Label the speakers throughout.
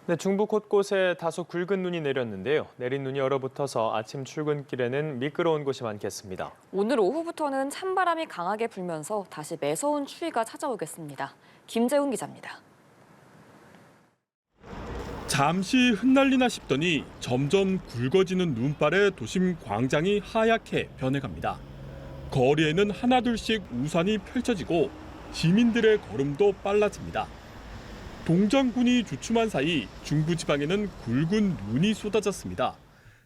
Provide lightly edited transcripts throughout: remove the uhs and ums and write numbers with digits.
Speaker 1: 네, 중부 곳곳에 다소 굵은 눈이 내렸는데요. 내린 눈이 얼어붙어서 아침 출근길에는 미끄러운 곳이 많겠습니다.
Speaker 2: 오늘 오후부터는 찬바람이 강하게 불면서 다시 매서운 추위가 찾아오겠습니다. 김재훈 기자입니다.
Speaker 3: 잠시 흩날리나 싶더니 점점 굵어지는 눈발에 도심 광장이 하얗게 변해갑니다. 거리에는 하나둘씩 우산이 펼쳐지고 시민들의 걸음도 빨라집니다. 동정군이 주춤한 사이 중부지방에는 굵은 눈이 쏟아졌습니다.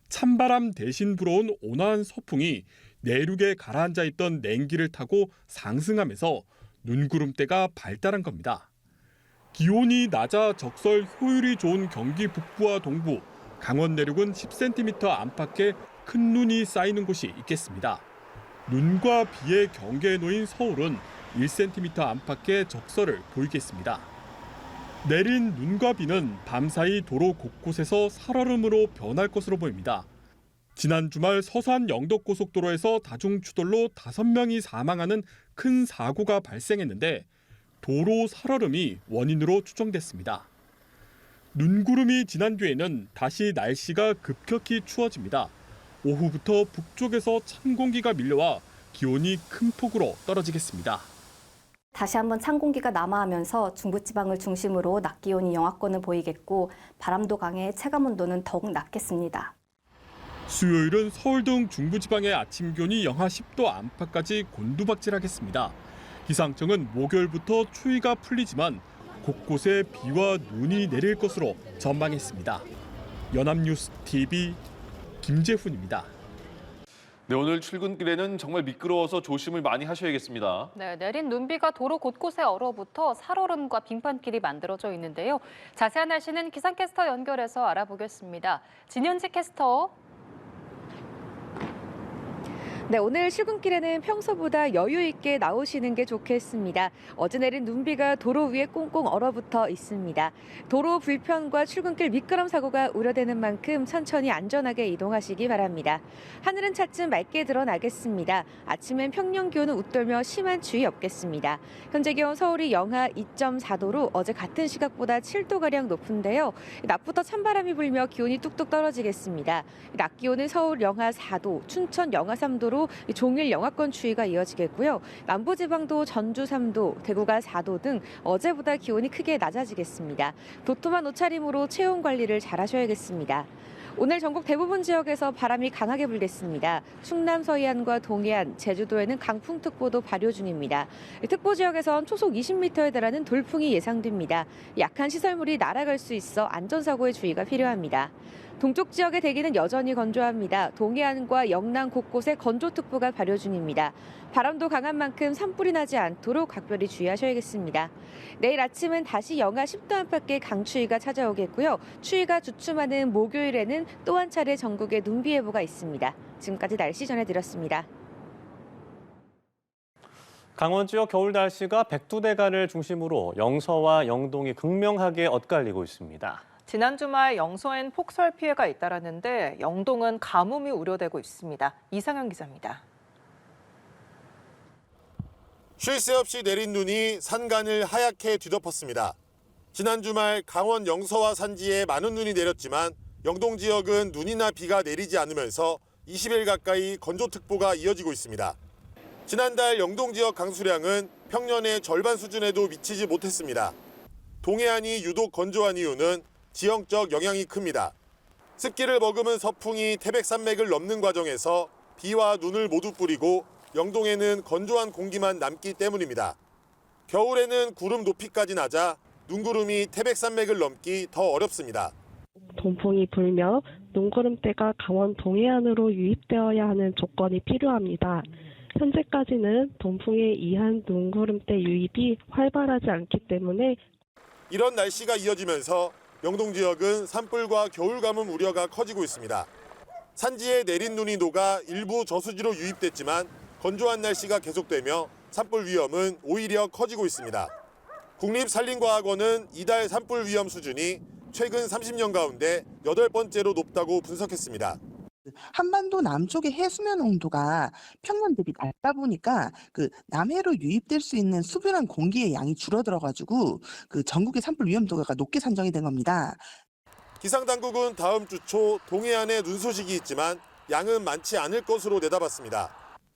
Speaker 3: 찬바람 대신 불어온 온화한 서풍이 내륙에 가라앉아 있던 냉기를 타고 상승하면서 눈구름대가 발달한 겁니다. 기온이 낮아 적설 효율이 좋은 경기 북부와 동부, 강원 내륙은 10cm 안팎의 큰 눈이 쌓이는 곳이 있겠습니다. 눈과 비의 경계에 놓인 서울은 1cm 안팎의 적설을 보이겠습니다. 내린 눈과 비는 밤사이 도로 곳곳에서 살얼음으로 변할 것으로 보입니다. 지난 주말 서산 영덕고속도로에서 다중추돌로 5명이 사망하는 큰 사고가 발생했는데 도로 살얼음이 원인으로 추정됐습니다. 눈구름이 지난 뒤에는 다시 날씨가 급격히 추워집니다. 오후부터 북쪽에서 찬 공기가 밀려와 기온이 큰 폭으로 떨어지겠습니다.
Speaker 4: 다시 한번 찬 공기가 남하하면서 중부지방을 중심으로 낮 기온이 영하권을 보이겠고 바람도 강해 체감온도는 더욱 낮겠습니다.
Speaker 3: 수요일은 서울 등 중부지방의 아침 기온이 영하 10도 안팎까지 곤두박질하겠습니다. 기상청은 목요일부터 추위가 풀리지만 곳곳에 비와 눈이 내릴 것으로 전망했습니다. 연합뉴스 TV 김재훈입니다.
Speaker 5: 네, 오늘 출근길에는 정말 미끄러워서 조심을 많이 하셔야겠습니다.
Speaker 6: 네, 내린 눈비가 도로 곳곳에 얼어붙어 살얼음과 빙판길이 만들어져 있는데요. 자세한 날씨는 기상캐스터 연결해서 알아보겠습니다. 진현지 캐스터.
Speaker 7: 네, 오늘 출근길에는 평소보다 여유 있게 나오시는 게 좋겠습니다. 어제 내린 눈비가 도로 위에 꽁꽁 얼어붙어 있습니다. 도로 불편과 출근길 미끄럼 사고가 우려되는 만큼 천천히 안전하게 이동하시기 바랍니다. 하늘은 차츰 맑게 드러나겠습니다. 아침엔 평년 기온은 웃돌며 심한 추위 없겠습니다. 현재 기온 서울이 영하 2.4도로 어제 같은 시각보다 7도가량 높은데요. 낮부터 찬바람이 불며 기온이 뚝뚝 떨어지겠습니다. 낮 기온은 서울 영하 4도, 춘천 영하 3도로 종일 영하권 추위가 이어지겠고요. 남부지방도 전주 3도, 대구가 4도 등 어제보다 기온이 크게 낮아지겠습니다. 도톰한 옷차림으로 체온 관리를 잘 하셔야겠습니다. 오늘 전국 대부분 지역에서 바람이 강하게 불겠습니다. 충남 서해안과 동해안, 제주도에는 강풍특보도 발효 중입니다. 특보 지역에선 초속 20m에 달하는 돌풍이 예상됩니다. 약한 시설물이 날아갈 수 있어 안전사고에 주의가 필요합니다. 동쪽 지역의 대기는 여전히 건조합니다. 동해안과 영남 곳곳에 건조특보가 발효 중입니다. 바람도 강한 만큼 산불이 나지 않도록 각별히 주의하셔야겠습니다. 내일 아침은 다시 영하 10도 안팎의 강추위가 찾아오겠고요. 추위가 주춤하는 목요일에는 또 한 차례 전국에 눈비 예보가 있습니다. 지금까지 날씨 전해드렸습니다.
Speaker 1: 강원 지역 겨울 날씨가 백두대간을 중심으로 영서와 영동이 극명하게 엇갈리고 있습니다.
Speaker 6: 지난 주말 영서엔 폭설 피해가 잇따랐는데 영동은 가뭄이 우려되고 있습니다. 이상현 기자입니다.
Speaker 8: 쉴 새 없이 내린 눈이 산간을 하얗게 뒤덮었습니다. 지난 주말 강원 영서와 산지에 많은 눈이 내렸지만 영동 지역은 눈이나 비가 내리지 않으면서 20일 가까이 건조특보가 이어지고 있습니다. 지난달 영동 지역 강수량은 평년의 절반 수준에도 미치지 못했습니다. 동해안이 유독 건조한 이유는 지형적 영향이 큽니다. 습기를 머금은 서풍이 태백산맥을 넘는 과정에서 비와 눈을 모두 뿌리고 영동에는 건조한 공기만 남기 때문입니다. 겨울에는 구름 높이까지 낮아 눈구름이 태백산맥을 넘기 더 어렵습니다.
Speaker 9: 동풍이 불며 눈구름대가 강원 동해안으로 유입되어야 하는 조건이 필요합니다. 현재까지는 동풍에 의한 눈구름대 유입이 활발하지 않기 때문에
Speaker 8: 이런 날씨가 이어지면서 영동 지역은 산불과 겨울 가뭄 우려가 커지고 있습니다. 산지에 내린 눈이 녹아 일부 저수지로 유입됐지만 건조한 날씨가 계속되며 산불 위험은 오히려 커지고 있습니다. 국립산림과학원은 이달 산불 위험 수준이 최근 30년 가운데 8번째로 높다고 분석했습니다.
Speaker 10: 한반도 남쪽의 해수면 온도가 평년 대비 낮다 보니까 남해로 유입될 수 있는 수분한 공기의 양이 줄어들어가지고 전국의 산불 위험도가 높게 산정이 된 겁니다.
Speaker 8: 기상당국은 다음 주 초 동해안에 눈 소식이 있지만 양은 많지 않을 것으로 내다봤습니다.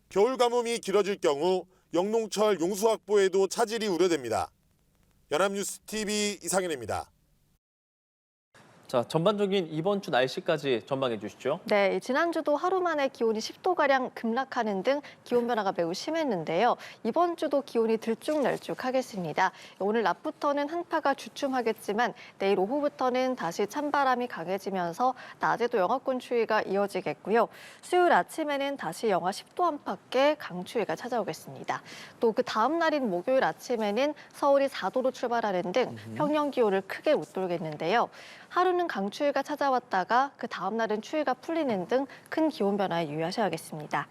Speaker 8: 겨울 가뭄이 길어질 경우 영농철 용수 확보에도 차질이 우려됩니다. 연합뉴스 TV 이상현입니다.
Speaker 11: 자, 전반적인 이번 주 날씨까지 전망해 주시죠.
Speaker 12: 네, 지난주도 하루 만에 기온이 10도가량 급락하는 등 기온 변화가 매우 심했는데요. 이번 주도 기온이 들쭉날쭉하겠습니다. 오늘 낮부터는 한파가 주춤하겠지만 내일 오후부터는 다시 찬바람이 강해지면서 낮에도 영하권 추위가 이어지겠고요. 수요일 아침에는 다시 영하 10도 안팎의 강추위가 찾아오겠습니다. 또 그 다음 날인 목요일 아침에는 서울이 4도로 출발하는 등 평년 기온을 크게 웃돌겠는데요. 하루는 강추위가 찾아왔다가 그 다음 날은 추위가 풀리는 등 큰 기온 변화에 유의하셔야겠습니다.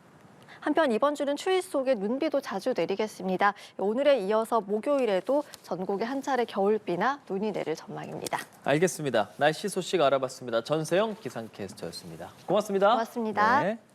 Speaker 12: 한편 이번 주는 추위 속에 눈비도 자주 내리겠습니다. 오늘에 이어서 목요일에도 전국에 한 차례 겨울비나 눈이 내릴 전망입니다.
Speaker 11: 알겠습니다. 날씨 소식 알아봤습니다. 전세영 기상캐스터였습니다. 고맙습니다.
Speaker 12: 고맙습니다.
Speaker 11: 네.